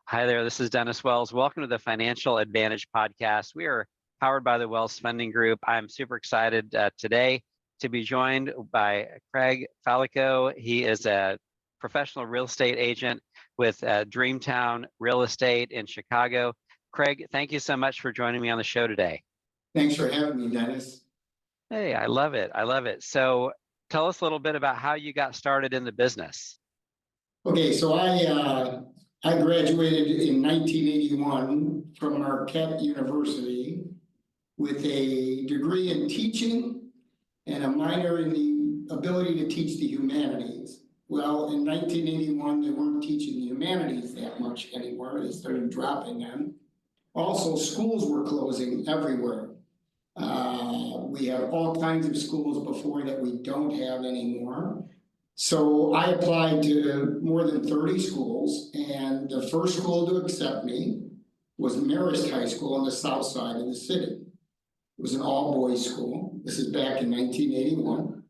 Hi there, this is Dennis Wells. Welcome to the Financial Advantage Podcast. We are powered by the Wells Funding Group. I'm super excited today to be joined by Craig Fallico. He is a professional real estate agent with Dream Town Real Estate in Chicago. Craig, thank you so much for joining me on the show today. Thanks for having me, Dennis. Hey, I love it. I love it. So tell us a little bit about how you got started in the business. Okay, so I graduated in 1981 from Marquette University with a degree in teaching and a minor in the ability to teach the humanities. Well, in 1981, they weren't teaching the humanities that much anymore. They started dropping them. Also, schools were closing everywhere. We had all kinds of schools before that we don't have anymore. So I applied to more than 30 schools, and the first school to accept me was Marist High School on the south side of the city. It was an all-boys school. This is back in 1981.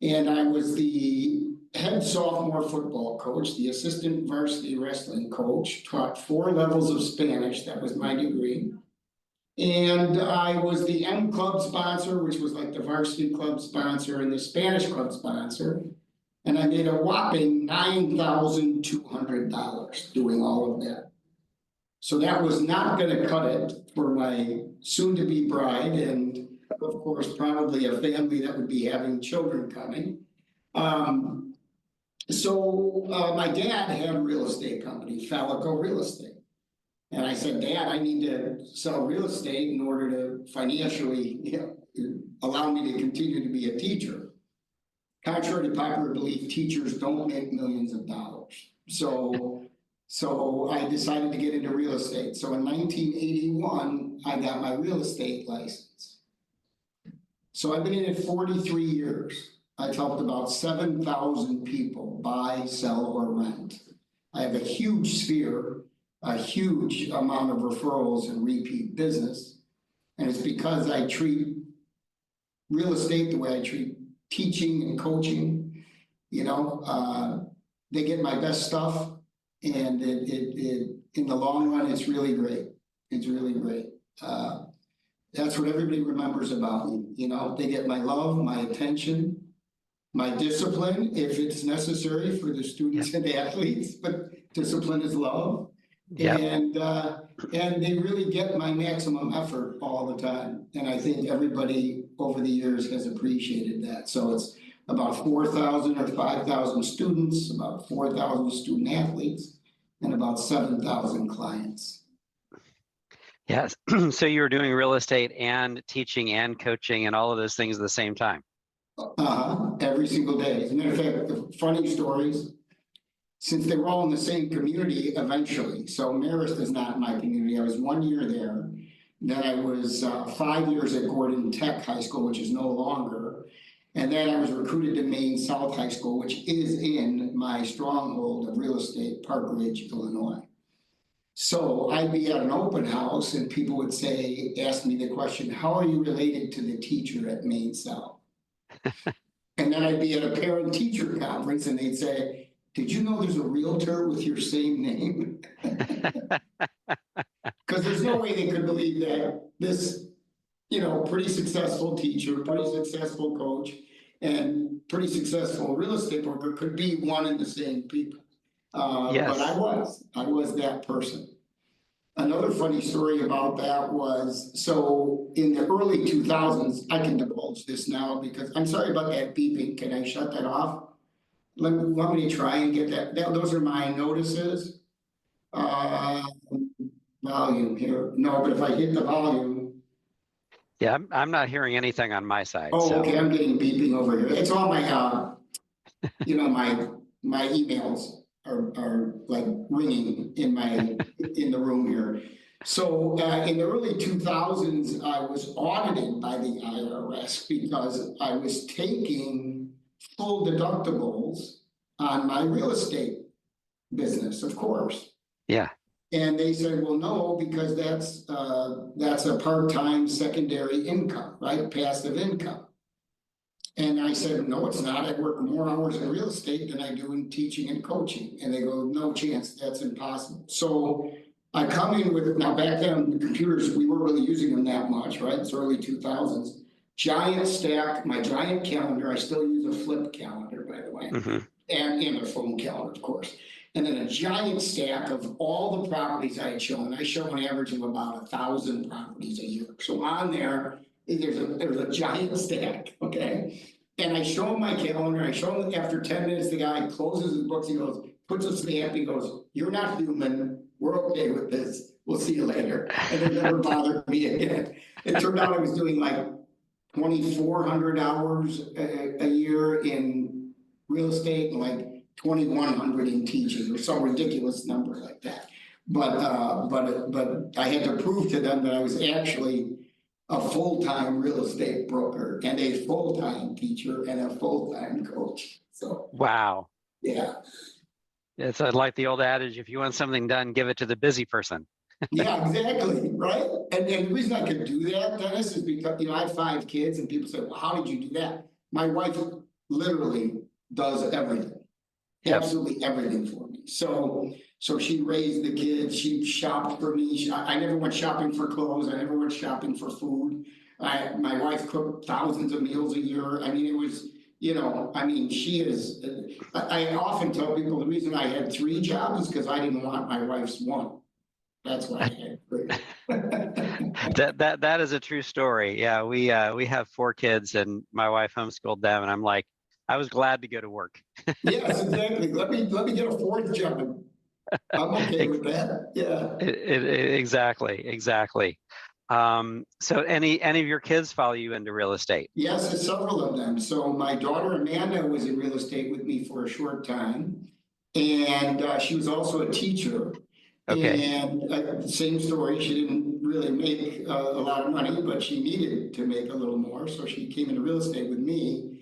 And I was the head sophomore football coach, the assistant varsity wrestling coach, taught 4 levels of Spanish. That was my degree. And I was the M Club sponsor, which was like the varsity club sponsor and the Spanish club sponsor. And I made a whopping $9,200 doing all of that. So that was not going to cut it for my soon-to-be bride and, of course, probably a family that would be having children coming. So my dad had a real estate company, Fallico Real Estate. And I said, Dad, I need to sell real estate in order to financially allow me to continue to be a teacher. Contrary to popular belief, teachers don't make millions of dollars. So I decided to get into real estate. So in 1981, I got my real estate license. So I've been in it 43 years. I've helped about 7,000 people buy, sell, or rent. I have a huge sphere, a huge amount of referrals and repeat business. And it's because I treat real estate the way I treat teaching and coaching. They get my best stuff, and it in the long run, it's really great. It's really great. That's what everybody remembers about me. They get my love, my attention, my discipline, if it's necessary for the students and the athletes, but discipline is love. Yep. And they really get my maximum effort all the time. And I think everybody over the years has appreciated that. So it's about 4,000 or 5,000 students, about 4,000 student athletes, and about 7,000 clients. Yes. So you were doing real estate and teaching and coaching and all of those things at the same time. Every single day. As a matter of fact, the funny stories, since they were all in the same community eventually. So Marist is not my community. I was 1 year there. Then I was 5 years at Gordon Tech High School, which is no longer. And then I was recruited to Maine South High School, which is in my stronghold of real estate, Park Ridge, Illinois. So I'd be at an open house and people would ask me the question, how are you related to the teacher at Maine South? And then I'd be at a parent-teacher conference and they'd say, did you know there's a realtor with your same name? Because there's no way they could believe that this, pretty successful teacher, pretty successful coach, and pretty successful real estate broker could be one and the same people. Yes. But I was that person. Another funny story about that was, so in the early 2000s, I can divulge this now because I'm sorry about that beeping. Can I shut that off? Want me to try and get that? Those are my notices. Volume here. No, but if I hit the volume. Yeah, I'm not hearing anything on my side. Oh, so. Okay. I'm getting beeping over here. It's all my, my emails are like ringing in the room here. So in the early 2000s, I was audited by the IRS because I was taking full deductibles on my real estate business, of course. Yeah. And they said, well, no, because that's a part-time secondary income, right? Passive income. And I said, no, it's not. I work more hours in real estate than I do in teaching and coaching. And they go, no chance, that's impossible. So I come in with, now back then, the computers, we weren't really using them that much, right? It's early 2000s. Giant stack, my giant calendar. I still use a flip calendar, by the way, and a phone calendar, of course. And then a giant stack of all the properties I had shown. I show an average of about 1,000 properties a year. So on there, there's a giant stack, okay? And I show him my calendar. I show him after 10 minutes, the guy closes his books. He goes, puts a stamp. He goes, you're not human. We're okay with this. We'll see you later. And it never bothered me again. It turned out I was doing like 2,400 hours a year in real estate and like 2,100 in teaching or some ridiculous number like that. But I had to prove to them that I was actually a full-time real estate broker and a full-time teacher and a full-time coach. So wow. Yeah. It's like the old adage, if you want something done, give it to the busy person. Yeah, exactly. Right. And the reason I could do that, Dennis, is because, I have 5 kids and people say, well, how did you do that? My wife literally does everything. Yep. Absolutely everything for me. So she raised the kids. She shopped for me. I never went shopping for clothes. I never went shopping for food. My wife cooked thousands of meals a year. I mean, it was, she is. I often tell people the reason I had 3 jobs is because I didn't want my wife's one. That's why I had 3. That is a true story. Yeah, we have 4 kids, and my wife homeschooled them, and I'm like, I was glad to go to work. Yes, exactly. Let me get a 4th job. I'm okay with that. Yeah. Exactly. So any of your kids follow you into real estate? Yes, several of them. So my daughter Amanda was in real estate with me for a short time, and she was also a teacher. Okay. And same story. She didn't really make a lot of money, but she needed to make a little more, so she came into real estate with me.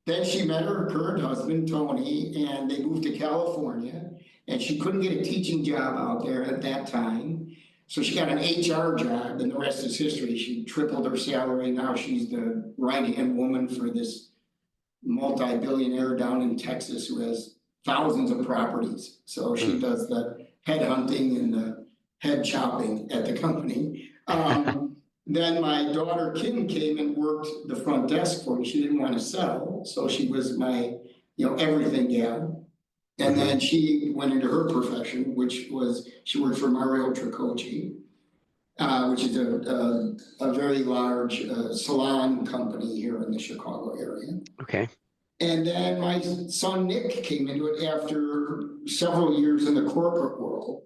Then she met her current husband, Tony, and they moved to California. And she couldn't get a teaching job out there at that time. So she got an HR job, and the rest is history. She tripled her salary. Now she's the right-hand woman for this multi-billionaire down in Texas who has thousands of properties. So she does the head hunting and the head chopping at the company. Then my daughter Kim came and worked the front desk for me. She didn't want to settle, so she was my, everything gal. And then she went into her profession, which was she worked for Mario Tricoci, which is a very large salon company here in the Chicago area. Okay. And then my son Nick came into it after several years in the corporate world.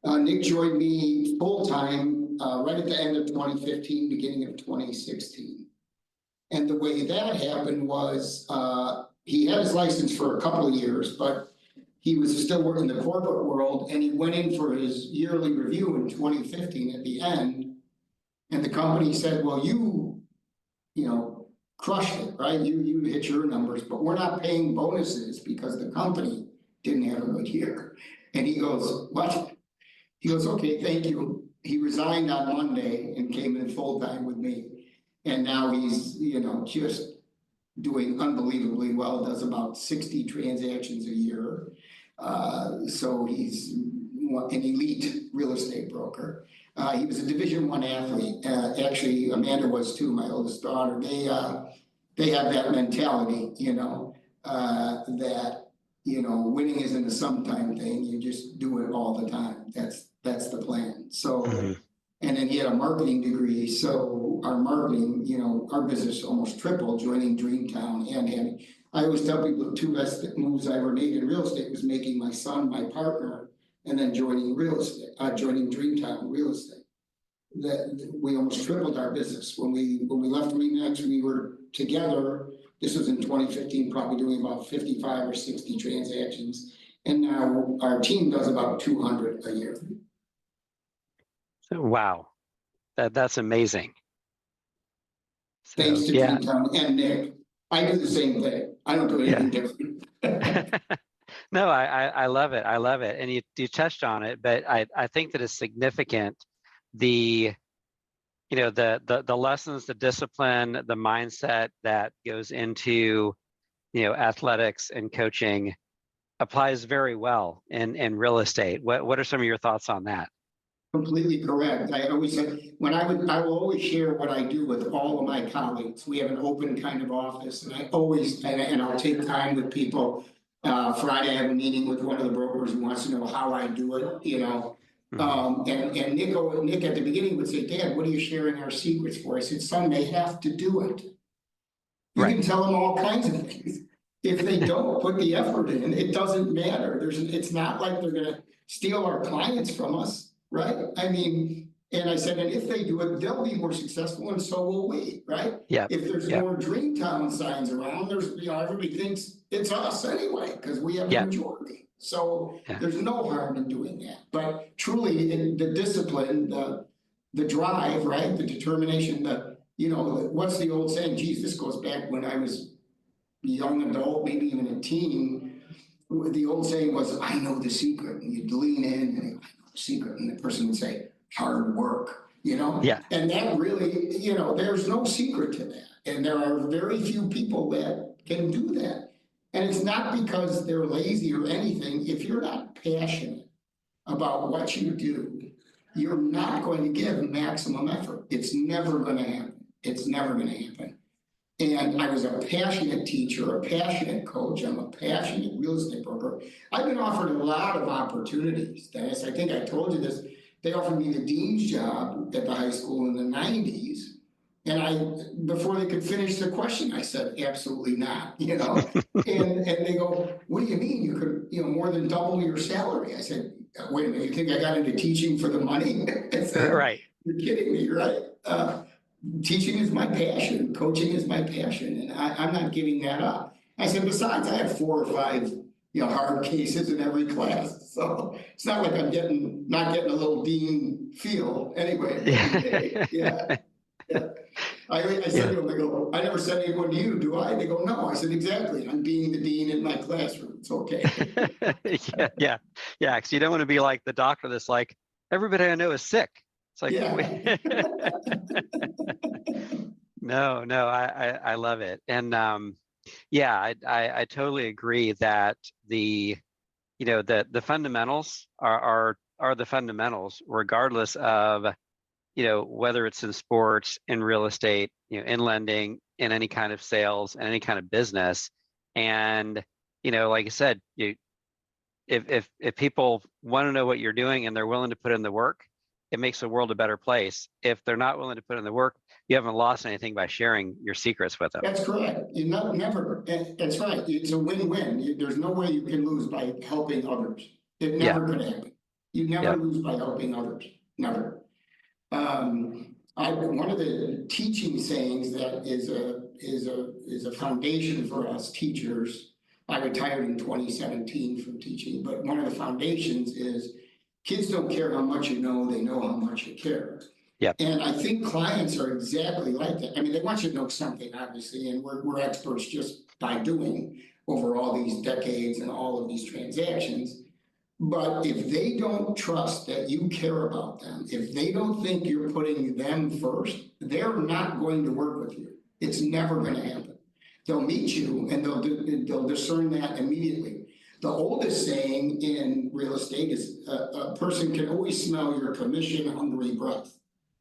Nick joined me full-time right at the end of 2015, beginning of 2016. And the way that happened was he had his license for a couple of years, but he was still working in the corporate world, and he went in for his yearly review in 2015 at the end. And the company said, well, you crushed it, right? You hit your numbers, but we're not paying bonuses because the company didn't have a good year. And he goes, what? He goes, okay, thank you. He resigned on Monday and came in full-time with me. And now he's, just doing unbelievably well, does about 60 transactions a year. So he's an elite real estate broker. He was a Division I athlete. Actually, Amanda was too, my oldest daughter. They have that mentality, that winning isn't a sometime thing. You just do it all the time. That's the plan. So, and then he had a marketing degree. So our marketing, our business almost tripled, joining Dream Town and having. I always tell people the 2 best moves I ever made in real estate was making my son my partner, and then joining joining Dream Town Real Estate. That we almost tripled our business. When we left Remax, we were together. This was in 2015, probably doing about 55 or 60 transactions. And now our team does about 200 a year. Wow. That's amazing. So, thanks to Dream Town and Nick. I do the same thing. I don't do anything different. No, I love it. I love it. And you touched on it, but I think that it's significant, the the lessons, the discipline, the mindset that goes into, athletics and coaching applies very well in real estate. What are some of your thoughts on that? Completely correct. I always say, I will always share what I do with all of my colleagues. We have an open kind of office, and I'll take time with people. Friday, I have a meeting with one of the brokers who wants to know how I do it, and Nick at the beginning would say, "Dad, what are you sharing our secrets for?" I said, "Son, they have to do it. You Right. can tell them all kinds of things. If they don't put the effort in, it doesn't matter. It's not like they're gonna steal our clients from us, right? I mean, and I said, and if they do it, they'll be more successful, and so will we, right? Yeah. If there's Yeah. more Dream Town signs around, everybody thinks it's us anyway, because we have the majority. So there's no harm in doing that. But truly, the discipline, the drive, right? The determination, what's the old saying? Geez, this goes back when I was a young adult, maybe even a teen. The old saying was, "I know the secret." And you'd lean in and "I know the secret." And the person would say, "Hard work," Yeah. And that really, there's no secret to that. And there are very few people that can do that. And it's not because they're lazy or anything. If you're not passionate about what you do, you're not going to give maximum effort. It's never going to happen. It's never going to happen. And I was a passionate teacher, a passionate coach. I'm a passionate real estate broker. I've been offered a lot of opportunities, Dennis. I think I told you this. They offered me the dean's job at the high school in the 90s. And before they could finish the question, I said, absolutely not, and they go, "What do you mean you could, more than double your salary?" I said, "Wait a minute, you think I got into teaching for the money?" I said, Right. "You're kidding me, right?" Teaching is my passion. Coaching is my passion. And I'm not giving that up. I said, besides, I have 4 or 5, hard cases in every class. So it's not like I'm not getting a little dean feel anyway. Yeah. I said to them, they go, "I never said anyone to you, do I?" They go, "No." I said, "Exactly. I'm being the dean in my classroom. It's okay." Yeah. Because you don't want to be like the doctor that's like, "Everybody I know is sick." It's like, no, I love it. And I totally agree that the fundamentals are the fundamentals, regardless of, whether it's in sports, in real estate, in lending, in any kind of sales, in any kind of business. And, like I said, if people want to know what you're doing and they're willing to put in the work, it makes the world a better place. If they're not willing to put in the work, you haven't lost anything by sharing your secrets with them. That's correct. You never. That's right. It's a win-win. There's no way you can lose by helping others. It never could happen. You never lose by helping others. Never. One of the teaching sayings that is a foundation for us teachers. I retired in 2017 from teaching, but one of the foundations is kids don't care how much you know, they know how much you care. Yep. And I think clients are exactly like that. I mean, they want you to know something, obviously, and we're experts just by doing over all these decades and all of these transactions. But if they don't trust that you care about them, if they don't think you're putting them first, they're not going to work with you. It's never going to happen. They'll meet you and they'll discern that immediately. The oldest saying in real estate is a person can always smell your commission-hungry breath.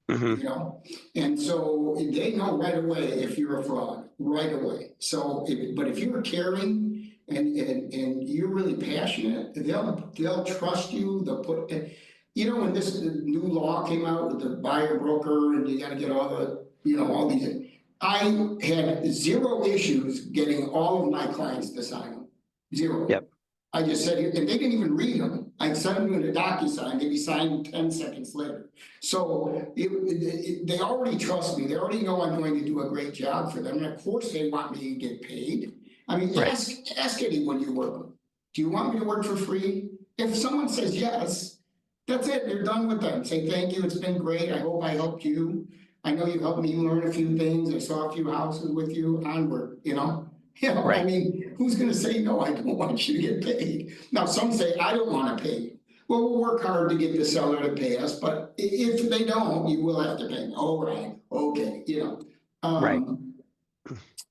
And so they know right away if you're a fraud, right away. So, but if you're caring and you're really passionate, they'll trust you. They'll put, when this new law came out with the buyer broker and you got to get all the, all these. I had 0 issues getting all of my clients to sign them. 0. Yep. I just said, and they didn't even read them. I'd send them in a DocuSign. They'd be signed 10 seconds later. So they already trust me. They already know I'm going to do a great job for them. And of course, they want me to get paid. I mean, ask anyone you work with. Do you want me to work for free? If someone says yes, that's it. You're done with them. Say thank you. It's been great. I hope I helped you. I know you helped me learn a few things. I saw a few houses with you. Onward, I mean, who's going to say no? I don't want you to get paid. Now, some say I don't want to pay you. well, we'll work hard to get the seller to pay us, but if they don't, you will have to pay me. Oh, right, okay, you know. Right.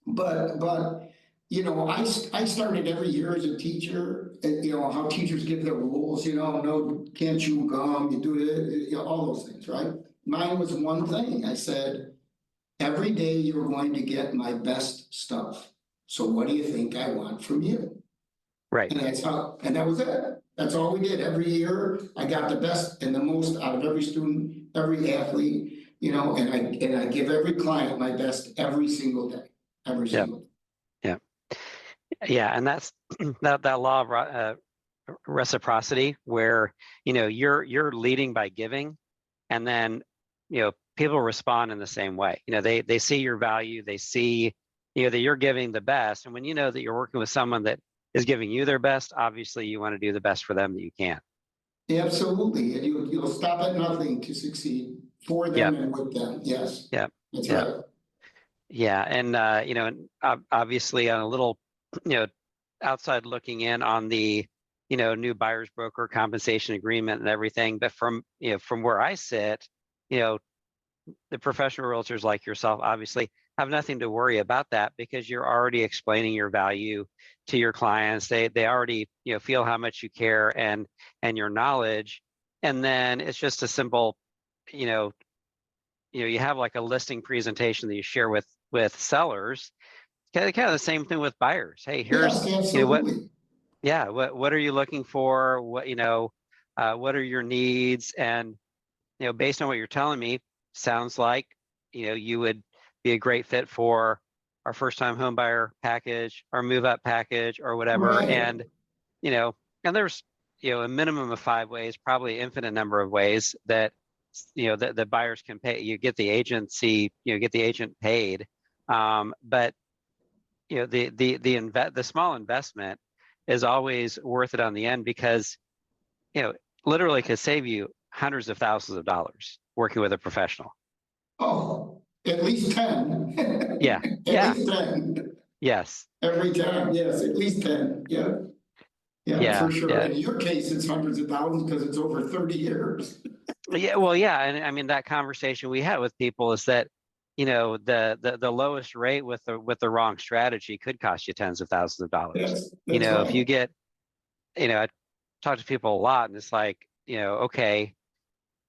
But, you know, I started every year as a teacher, you know, how teachers give their rules, you know, no, can't chew gum, you do it, you know, all those things, right? Mine was one thing. I said, every day you're going to get my best stuff. So what do you think I want from you? Right. And and that was it. That's all we did. Every year, I got the best and the most out of every student, every athlete, you know, and I give every client my best every single day, every Yeah. single day. Yeah. Yeah. And that's that law of reciprocity, where, you know, you're leading by giving, and then, you know, people respond in the same way. You know, they see your value, they see, you know, that you're giving the best. And when you know that you're working with someone that is giving you their best, obviously you want to do the best for them that you can. Absolutely. And you'll stop at nothing to succeed for them Yep. and with them. Yes, Yep. that's Yep. right. Yeah. And you know, obviously on a little, you know, outside looking in on the, you know, new buyer's broker compensation agreement and everything, but from, you know, from where I sit, you know, the professional realtors like yourself obviously have nothing to worry about that, because you're already explaining your value to your clients. They already, you know, feel how much you care and your knowledge. And then it's just a simple, you know, you have like a listing presentation that you share with sellers. Kind of the same thing with buyers. Hey, here's, Yes, you know, what, absolutely. yeah, what are you looking for? What, you know, what are your needs? And, you know, based on what you're telling me, sounds like, you know, you would be a great fit for our first time home buyer package, our move up package, or whatever. Right. And, you know, and there's, you know, a minimum of 5 ways, probably an infinite number of ways that, you know, the buyers can pay. You get the agency, you know, get the agent paid. But, you know, the small investment is always worth it on the end, because, you know, literally could save you hundreds of thousands of dollars working with a professional. Oh, at least 10. Yeah. At Yeah. least 10 Yes. every time. Yes, at least 10. Yeah. Yeah, Yeah. for sure. Yeah. In your case, it's hundreds of thousands because it's over 30 years. Yeah. Well, yeah. And I mean, that conversation we had with people is that, you know, the lowest rate with the wrong strategy could cost you tens of thousands of dollars. Yes, You that's know, if you right. get, you know, I talk to people a lot, and it's like, you know, okay,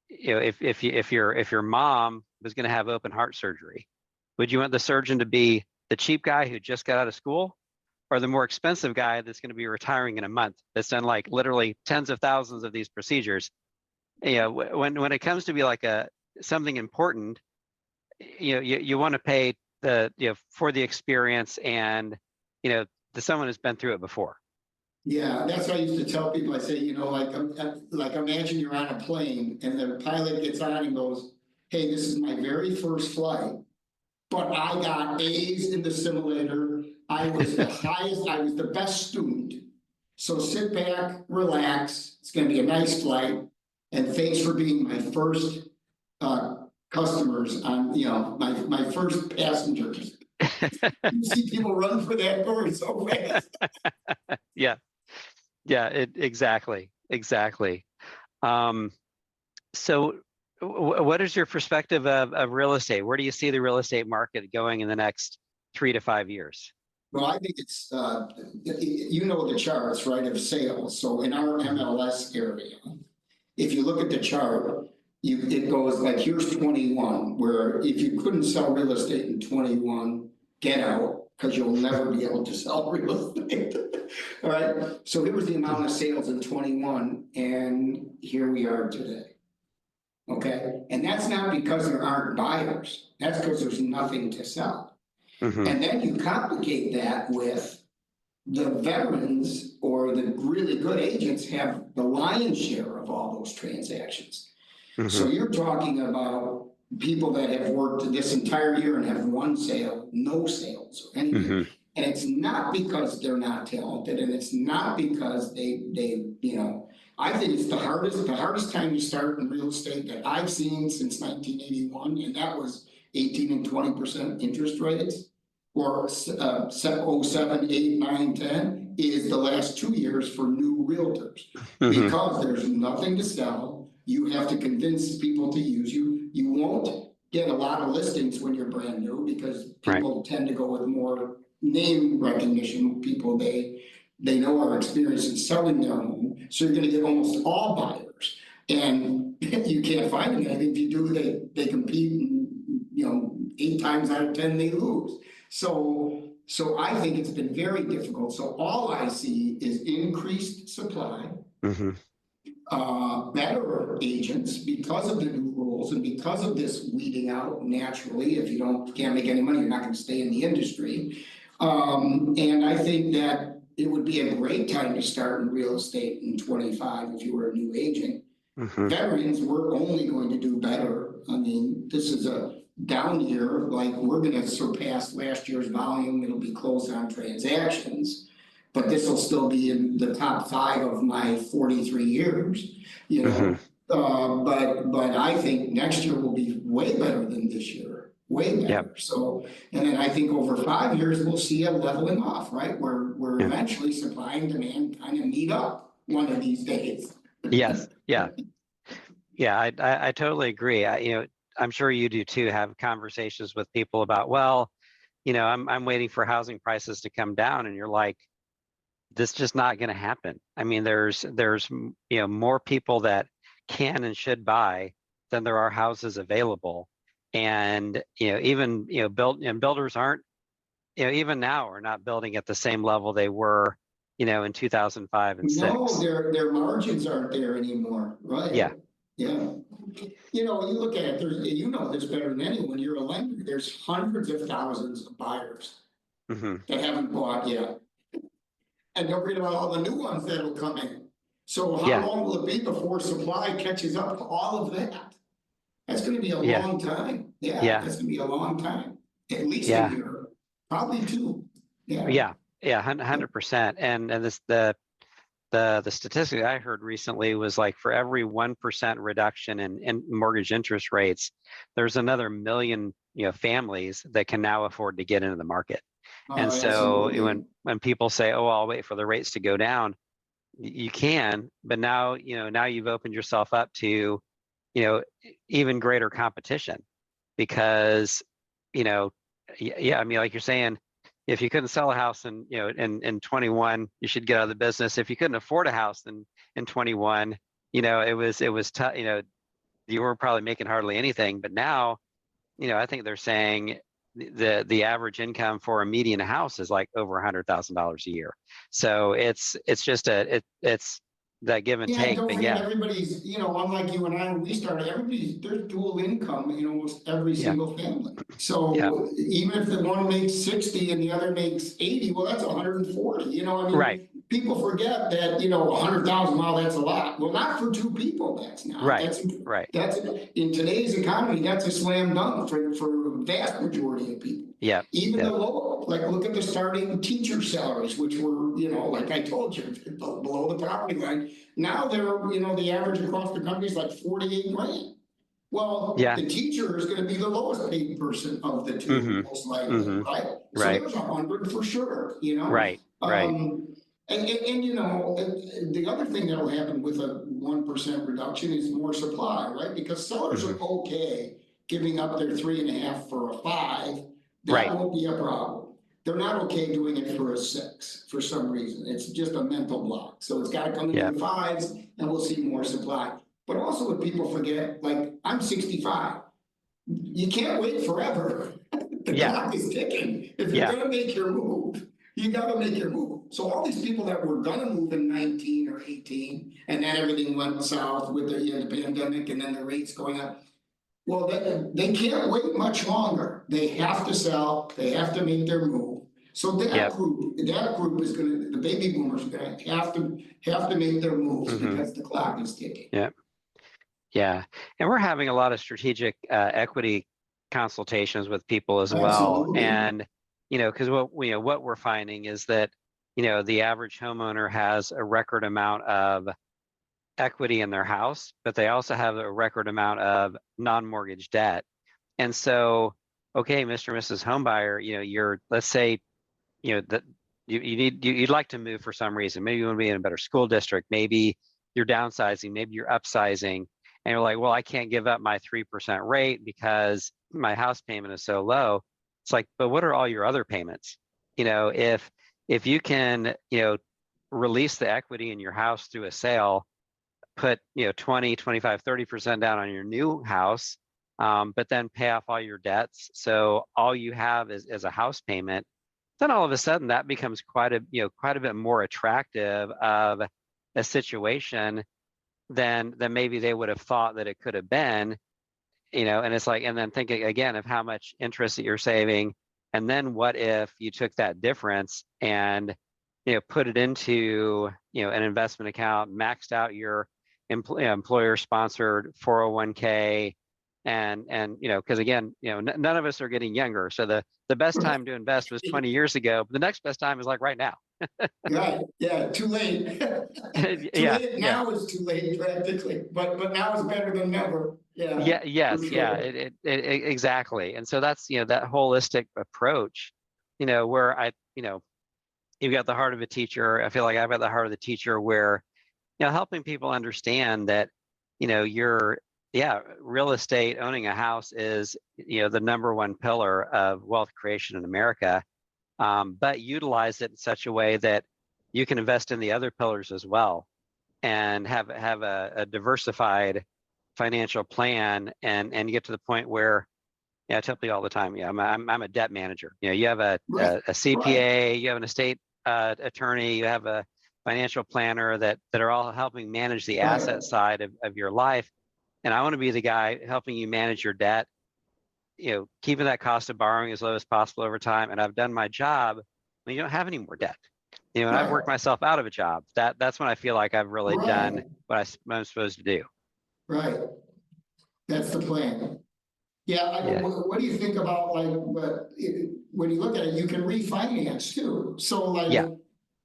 you know, if your mom was going to have open heart surgery, would you want the surgeon to be the cheap guy who just got out of school, or the more expensive guy that's going to be retiring in a month, that's done like literally tens of thousands of these procedures? You know, when it comes to be like a something important, you know, you want to pay the, you know, for the experience, and, you know, the someone who's been through it before. Yeah, that's what I used to tell people. I say, you know, like imagine you're on a plane and the pilot gets on and goes, "Hey, this is my very first flight, but I got A's in the simulator. I was the highest, I was the best student. So sit back, relax. It's going to be a nice flight. And thanks for being my first uh, customers on, you know, my first passengers." You see people run for that door so fast. Yeah. Yeah. Exactly. Um, so what is your perspective of real estate? Where do you see the real estate market going in the next 3 to 5 years? Well, I think it's, you know, the charts, right, of sales. So in our Mhm. MLS area, if you look at the chart, it goes like, here's 21, where if you couldn't sell real estate in 21, get out, because you'll never be able to sell real estate. All right. So here was the amount of sales in 21, and here we are today. Okay. And that's not because there aren't buyers. That's because there's nothing to sell. Mhm. And then you complicate that with the veterans or the really good agents have the lion's share of all those transactions. So Mhm. you're talking about people that have worked this entire year and have one sale, no sales, or anything. Mhm. And it's not because they're not talented, and it's not because they, you know, I think it's the hardest time to start in real estate that I've seen since 1981, and that was 18 and 20% interest rates, or 07, 8, 9, 10. is the last 2 years for new realtors because there's nothing to sell. You have to convince people to use you. You won't get a lot of listings when you're brand new because people tend to go with more name recognition, people they know are experienced in selling their home. So you're going to get almost all buyers. And you can't find them. And if you do, they compete, and 8 times out of 10 they lose. So I think it's been very difficult. So all I see is increased supply, better agents because of the new rules and because of this weeding out naturally. If you can't make any money, you're not going to stay in the industry. And I think that it would be a great time to start in real estate in 25 if you were a new agent. Veterans, we're only going to do better. I mean, this is a down year. Like, we're going to surpass last year's volume. It'll be close on transactions, but this will still be in the top 5 of my 43 years, but I think next year will be way better than this year, way better. So, and then I think over 5 years, we'll see a leveling off, right? Where eventually supply and demand kind of meet up one of these days. Yes. Yeah. Yeah. I totally agree. I'm sure you do too, have conversations with people about, well, I'm waiting for housing prices to come down, and you're like, this is just not going to happen. I mean, there's more people that can and should buy than there are houses available. And even builders aren't, even now are not building at the same level they were in 2005 and 6. No, their margins aren't there anymore, right? Yeah. You look at it, this better than anyone. You're a lender. There's hundreds of thousands of buyers that haven't bought yet. And don't forget about all the new ones that'll come in. So how long will it be before supply catches up to all of that? That's going to be a long time. That's going to be a long time. At least a year, probably 2. Yeah, 100%. And this the statistic I heard recently was like, for every 1% reduction in mortgage interest rates, there's another million families that can now afford to get into the market. And so when people say, oh, I'll wait for the rates to go down, you can, but now you've opened yourself up to even greater competition, because I mean, like you're saying, if you couldn't sell a house in 21, you should get out of the business. If you couldn't afford a house in 21, it was tough. You were probably making hardly anything. But now, I think they're saying the average income for a median house is like over $100,000 a year. So it's just it's that give and take. Don't but forget, everybody's, unlike you and I, when we started, there's dual income in almost every single family. So even if the one makes 60 and the other makes 80, well, that's 140. I mean, people forget that, 100,000, wow, that's a lot. Well, not for 2 people, that's not. That's in today's economy, that's a slam dunk for a vast majority of people. Even the low, like, look at the starting teacher salaries, which were, like I told you, below the poverty line. Now they're, the average across the country is like 48 grand. Well, the teacher is going to be the lowest paid person of the 2, most likely, right? So there's 100 for sure, And the other thing that will happen with a 1% reduction is more supply, right? Because sellers are okay giving up their 3.5 for a 5. That won't be a problem. They're not okay doing it for a 6 for some reason. It's just a mental block. So it's got to come in the 5s, and we'll see more supply. But also, what people forget, like, I'm 65. You can't wait forever. The clock is ticking. If you're going to make your move, you got to make your move. So all these people that were going to move in 19 or 18, and then everything went south with the pandemic, and then the rates going up. Well, they can't wait much longer. They have to sell. They have to make their move. So that group is going to, the baby boomers are going to have to make their moves because the clock is ticking. Yeah, and we're having a lot of strategic equity consultations with people as well. And because what we're finding is that the average homeowner has a record amount of equity in their house, but they also have a record amount of non-mortgage debt. And so, okay, Mr. and Mrs. Homebuyer, you're, let's say, that you'd like to move for some reason. Maybe you want to be in a better school district. Maybe you're downsizing. Maybe you're upsizing, and you're like, well, I can't give up my 3% rate because my house payment is so low. It's like, but what are all your other payments? If you can, release the equity in your house through a sale, put 20, 25, 30% down on your new house, but then pay off all your debts. So all you have is a house payment. Then all of a sudden that becomes quite a bit more attractive of a situation than maybe they would have thought that it could have been. And it's like, and then thinking again of how much interest that you're saving, and then what if you took that difference and put it into an investment account, maxed out your employer sponsored 401k, and because again, none of us are getting younger, so the best time to invest was 20 years ago, but the next best time is like right now. Right, yeah, too late. Too Yeah, late, yeah. now is too late practically, but now is better than never, yeah. Yeah, For yes, yeah, sure. exactly. And so that's, that holistic approach, where you've got the heart of a teacher. I feel like I've got the heart of the teacher where, helping people understand that, real estate, owning a house is, the number one pillar of wealth creation in America. But utilize it in such a way that you can invest in the other pillars as well, and have a diversified financial plan, and get to the point where, I tell people all the time, I'm a debt manager. You have a Right, right, CPA, you have an estate attorney, you have a financial planner that are all helping manage the right. asset side of your life. And I want to be the guy helping you manage your debt, keeping that cost of borrowing as low as possible over time. And I've done my job when you don't have any more debt. And I've Right, worked myself out of a job. That's when I feel like I've really done right, what I'm supposed to do. right. That's the plan. Yeah, Yeah. what do you think about like, when you look at it, you can refinance too. So Yeah. like,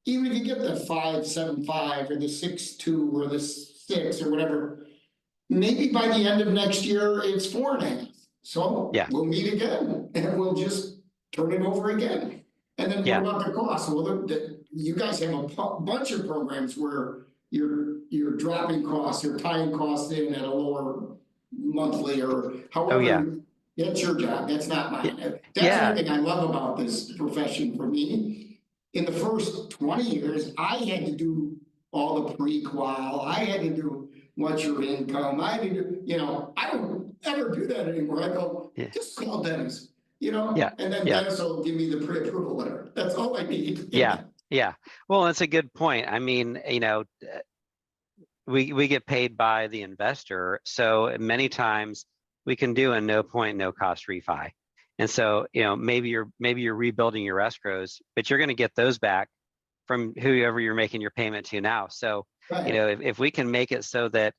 even if you get the 5.75 or the 6.2 or the 6 or whatever, maybe by the end of next year, it's 4.5. So Yeah. we'll meet again and we'll just turn it over again. And then what Yeah. about the cost? Well, you guys have a bunch of programs where you're dropping costs or tying costs in at a lower monthly or Oh, yeah. however. That's your job. That's not Yeah. mine. That's one Yeah. thing I love about this profession for me. In the first 20 years, I had to do all the pre-qual. I had to do what's your income. I had to do, I don't ever do that anymore. I go, Yeah. just call Dennis, Yeah. and then Yeah. Dennis will give me the pre-approval letter. That's all I need. Yeah. Yeah. Well, that's a good point. I mean, we get paid by the investor, so many times we can do a no point, no cost refi. And so, maybe you're rebuilding your escrows, but you're going to get those back from whoever you're making your payment to now. So, Right. if we can make it so that,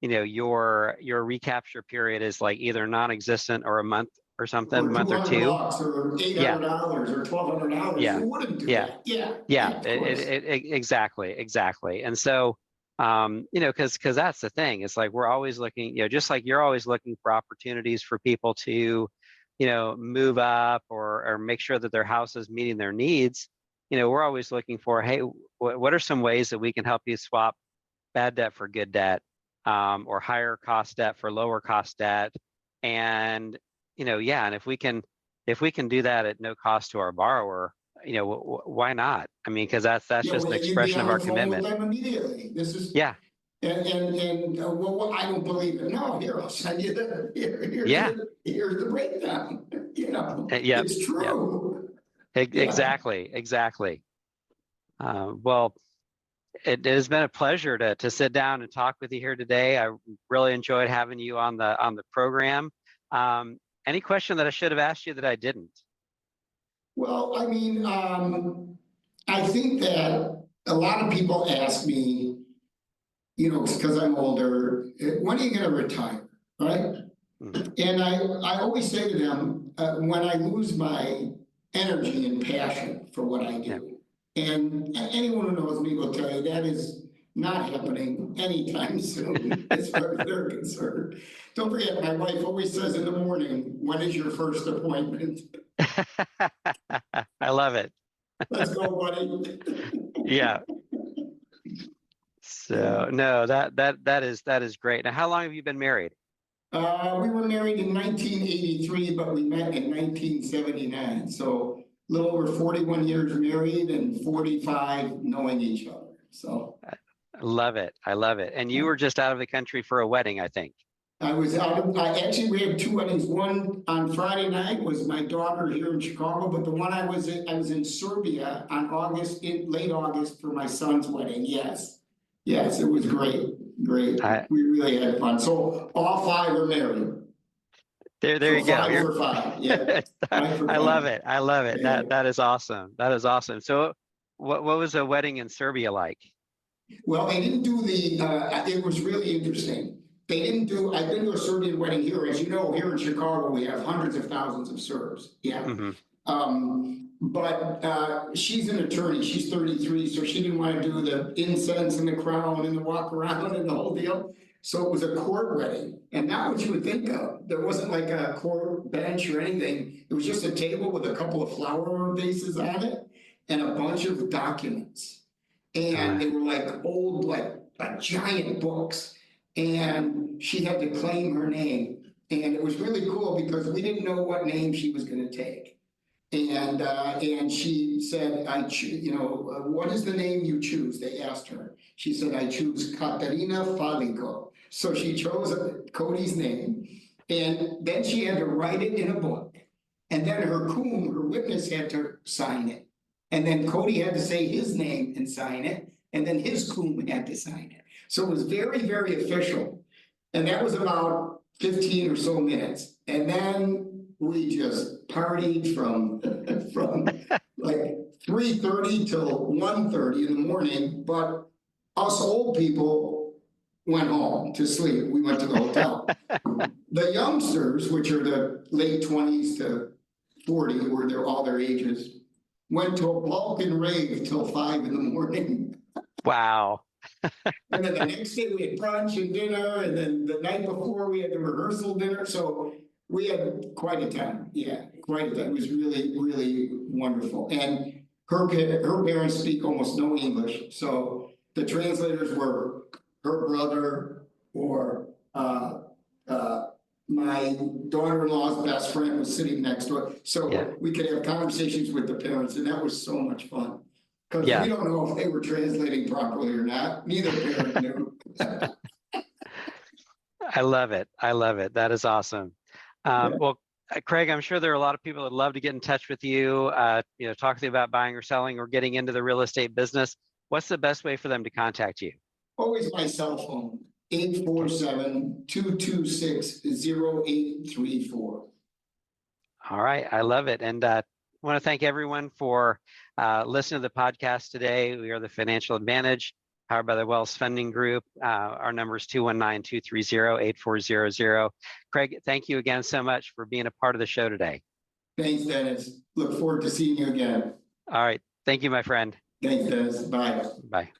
your recapture period is like either non-existent or a month or something, Or month or 200 two. bucks or Yeah. $800 or $1,200. Yeah. Who wouldn't do Yeah. that? Yeah. Yeah, Yeah, of course. exactly. And so, because that's the thing. It's like we're always looking, just like you're always looking for opportunities for people to, move up or make sure that their house is meeting their needs. We're always looking for, hey, what are some ways that we can help you swap bad debt for good debt, or higher cost debt for lower cost debt, and and if we can do that at no cost to our borrower, why not? I mean, because that's just an You'd be expression of on our the phone with commitment. them immediately. This is, Yeah. well, I don't believe it. No, here, I'll send you Yeah. here's the breakdown. Yep. It's Yep. true. Yeah. Exactly. Well, it has been a pleasure to sit down and talk with you here today. I really enjoyed having you on the program. Any question that I should have asked you that I didn't? Well, I mean, I think that a lot of people ask me, because I'm older, when are you going to retire? Right. Mhm. And I always say to them, when I lose my energy and passion for what I Yeah. do, and anyone who knows me will tell you that is not happening anytime soon, as far as they're concerned. Don't forget, my wife always says in the morning, when is your first appointment? I love it. Let's go, buddy. Yeah. So no, that is great. Now, how long have you been married? We were married in 1983, but we met in 1979. So a little over 41 years married and 45 knowing each other. So I love it. I love it. And you were just out of the country for a wedding, I think. I was out, actually, we had two weddings. One on Friday night was my daughter here in Chicago, but the one I was in Serbia on late August for my son's wedding. Yes. Yes, it was great. Great. I, We really had fun. So all five are married. there you So go. five for five. Yeah. Five for I love five. it. I love it. Yeah. That is awesome. That is awesome. So what was a wedding in Serbia like? Well, they didn't do it was really interesting. I've been to a Serbian wedding here. As you know, here in Chicago, we have hundreds of thousands of Serbs. Yeah. Hmm. But she's an attorney. She's 33, so she didn't want to do the incense and the crown and the walk around and the whole deal. So it was a court wedding, and not what you would think of. There wasn't like a court bench or anything. It was just a table with a couple of flower vases on it and a bunch of documents. And they were like old, like giant books. And she had to claim her name. And it was really cool because we didn't know what name she was going to take. And she said, what is the name you choose? They asked her. She said, I choose Katerina Fallico. So she chose Cody's name. And then she had to write it in a book. And then her witness, had to sign it. And then Cody had to say his name and sign it. And then his coom had to sign it. So it was very, very official. And that was about 15 or so minutes. And then we just partied from like 3:30 till 1:30 in the morning. But us old people went home to sleep. We went to the hotel. The youngsters, which are the late 20s to 40, were all their ages, went to a Balkan rave till 5 in the morning. Wow. And then the next day we had brunch and dinner, and then the night before we had the rehearsal dinner. So we had quite a time. Yeah, quite a time. It was really, really wonderful. And her parents speak almost no English, so the translators were her brother or my daughter-in-law's best friend was sitting next door, so we could have conversations with the parents, and that was so much fun. Because we don't know if they were translating properly or not. Neither parent knew. I love it. I love it. That is awesome. Well, Craig, I'm sure there are a lot of people that love to get in touch with you, talk to you about buying or selling or getting into the real estate business. What's the best way for them to contact you? Always my cell phone, 847-226-0834. All right. I love it. And I want to thank everyone for listening to the podcast today. We are the Financial Advantage, powered by the Wells Funding Group. Our number is 219-230-8400. Craig, thank you again so much for being a part of the show today. Thanks, Dennis. Look forward to seeing you again. All right. Thank you, my friend. Thanks, Dennis. Bye. Bye.